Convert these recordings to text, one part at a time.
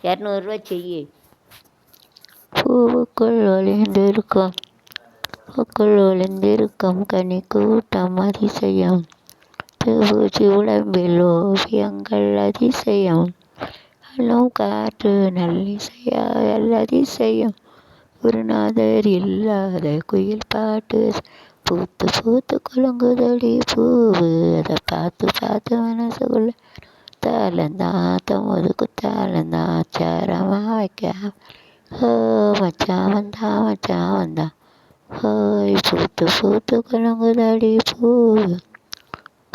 இரநூறுவா செய்யி. பூவுக்குள் ஒளிந்திருக்கும் பூக்குள் ஒளிந்திருக்கும் கனி கூட்டம் அதிசயம். பூச்சி உடம்பில் ஓவியங்கள் அதிசயம். அல்லும் காற்று நல்லிசையால் அதிசயம். குருநாதர் இல்லாத குயில் பாட்டு பூத்து பூத்து குலுங்குதடி பூவு. அதை பார்த்து பார்த்து மனசுக்குள்ள தாளந்தான் ஒதுக்கு தாளந்தான் ஆச்சாரமாக வைக்க. ஹோ மச்சான் வந்தான் ஹோய் பூத்து பூத்து குலுங்குதடி பூவு.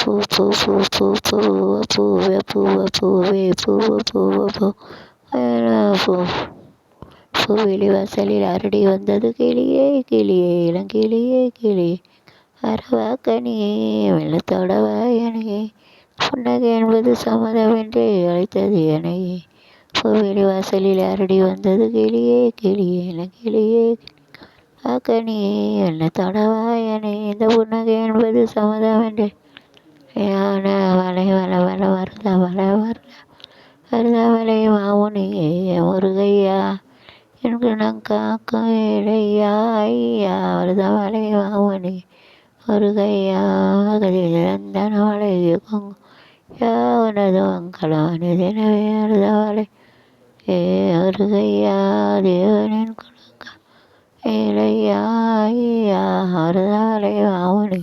பூ பூ பூ பூ பூவே பூவே பூவே பூவே பூவு பூவு பூ பூ பூவெளி வாசலில் அரடி வந்தது கிளியே கிளியே இளங்கிளியே கிளியே அரவாக்கனியே வெள்ளத்தோடவா எனையே புன்னகை என்பது சம்மதம் என்று அழைத்தது எனையே. பூவெளி வாசலில் அரடி வந்தது கிளியே கிளியே இளங்கிளியே ஆக்கனியே வெள்ளத்தோடவா எனையே. இந்த புன்னகை என்பது சம்மதம் என்று யான வலை வள வள வருதா வள வருதா வலை மாமுனியே முருகையா எனக்கு நான் காக்கும் இளையா ஐயா வருதா வலை மாமுனி முருகையா கதிரந்தன வலை கொங்கு யாவனது மங்களம் நிதினவே வருதா வலை முருகையா தேவனின் கொடுக்க இளையா ஐயா வருதா வலை மாமுனி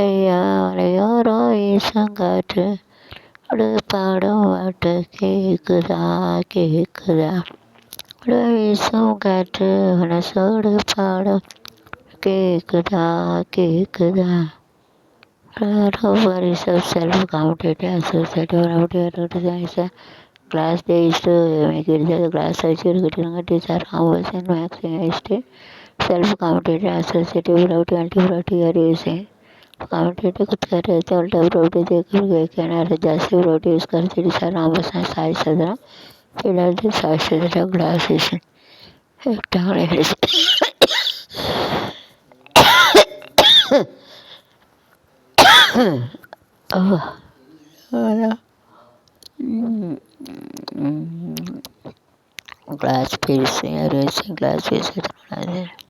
ஐயா வளையோரோ வீசங்காற்று பாடும் பாட்டு கேக்குதா கேக்குதா வீசும் காற்று மனசோடு பாடும் கேக்குதா கேக்குதா. Self-competitive associative motivated class days to make it the class achievement teacher conversion maximized self-competitive associative motivated using community खुद कर रहे थे उल्टा रोटी देकर गए किनारे जैसे रोटी यूज़ करते थे सर हम बस साइज सदरा फिलहाल दिन साइज सदरा ग्लासेस एक टांगने ग्लास फिर से रेसिंग ग्लास फिर से